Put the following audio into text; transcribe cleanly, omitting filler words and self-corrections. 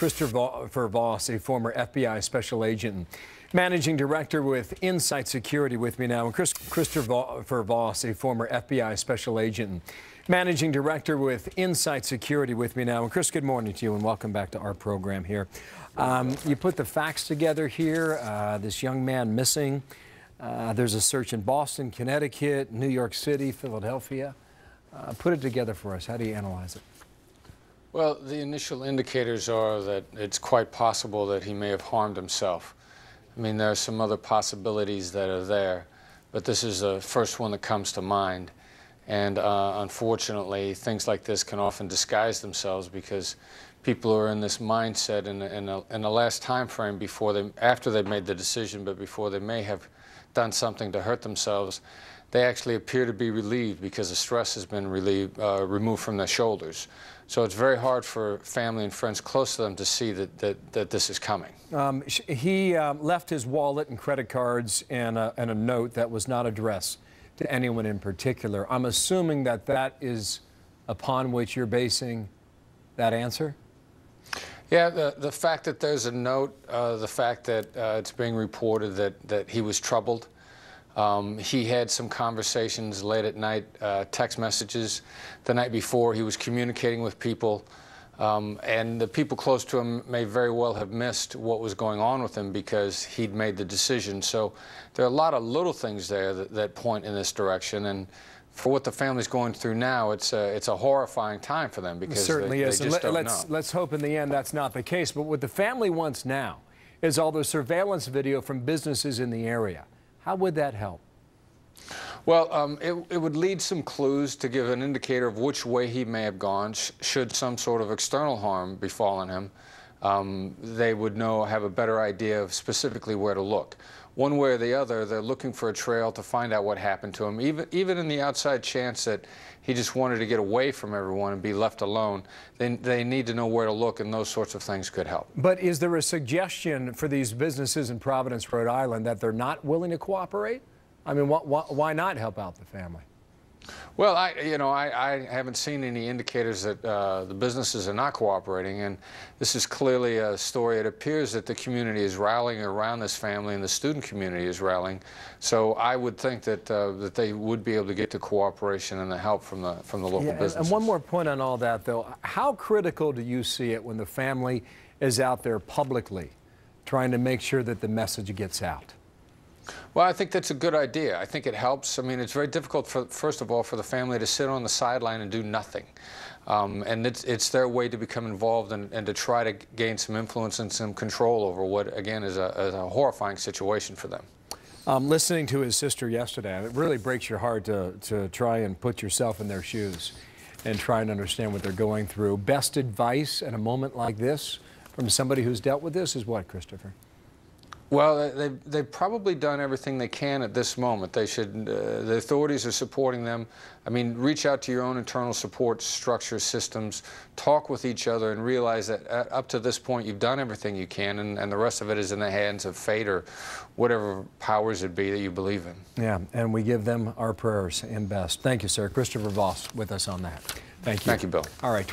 Christopher Voss, a former FBI special agent and managing director with Insight Security, with me now. And Christopher Voss, a former FBI special agent and managing director with Insight Security, with me now. And Chris, good morning to you and welcome back to our program here. You put the facts together here. This young man missing. There's a search in Boston, Connecticut, New York City, Philadelphia. Put it together for us. How do you analyze it? Well, the initial indicators are that it's quite possible that he may have harmed himself. I mean, there are some other possibilities that are there, but this is the first one that comes to mind. And unfortunately, things like this can often disguise themselves because people are in this mindset in the last time frame after they've made the decision, but before they may have done something to hurt themselves, they actually appear to be relieved because the stress has been removed from their shoulders. So it's very hard for family and friends close to them to see that this is coming. He left his wallet and credit cards and a note that was not addressed to anyone in particular. I'm assuming that that is upon which you're basing that answer? Yeah, the fact that there's a note, the fact that it's being reported that he was troubled. He had some conversations late at night, text messages. The night before, he was communicating with people, and the people close to him may very well have missed what was going on with him because he'd made the decision. So there are a lot of little things there that point in this direction, and for what the family's going through now, it's a horrifying time for them because certainly they is. just don't know. Let's hope in the end that's not the case. But what the family wants now is all the surveillance video from businesses in the area. How would that help? Well, it would lead some clues to give an indicator of which way he may have gone should some sort of external harm befallen him. They would have a better idea of specifically where to look. One way or the other, they're looking for a trail to find out what happened to him. Even in the outside chance that he just wanted to get away from everyone and be left alone, they need to know where to look, and those sorts of things could help. But is there a suggestion for these businesses in Providence, Rhode Island, that they're not willing to cooperate? I mean, why not help out the family? Well, I haven't seen any indicators that the businesses are not cooperating, and this is clearly a story. It appears that the community is rallying around this family, and the student community is rallying. So I would think that that they would be able to get the cooperation and the help from the local businesses. And one more point on all that, though. How critical do you see it when the family is out there publicly trying to make sure that the message gets out? Well, I think that's a good idea. I think it helps. I mean, it's very difficult, first of all, for the family to sit on the sideline and do nothing. And it's their way to become involved and to try to gain some influence and some control over what, again, is a horrifying situation for them. Listening to his sister yesterday, it really breaks your heart to try and put yourself in their shoes and try and understand what they're going through. Best advice in a moment like this from somebody who's dealt with this is what, Christopher? Well, they've probably done everything they can at this moment. They should, the authorities are supporting them. I mean, reach out to your own internal support structure systems, talk with each other, and realize that up to this point you've done everything you can, and the rest of it is in the hands of fate or whatever powers it be that you believe in. Yeah, and we give them our prayers and best. Thank you, sir. Christopher Voss with us on that. Thank you. Thank you, Bill. All right.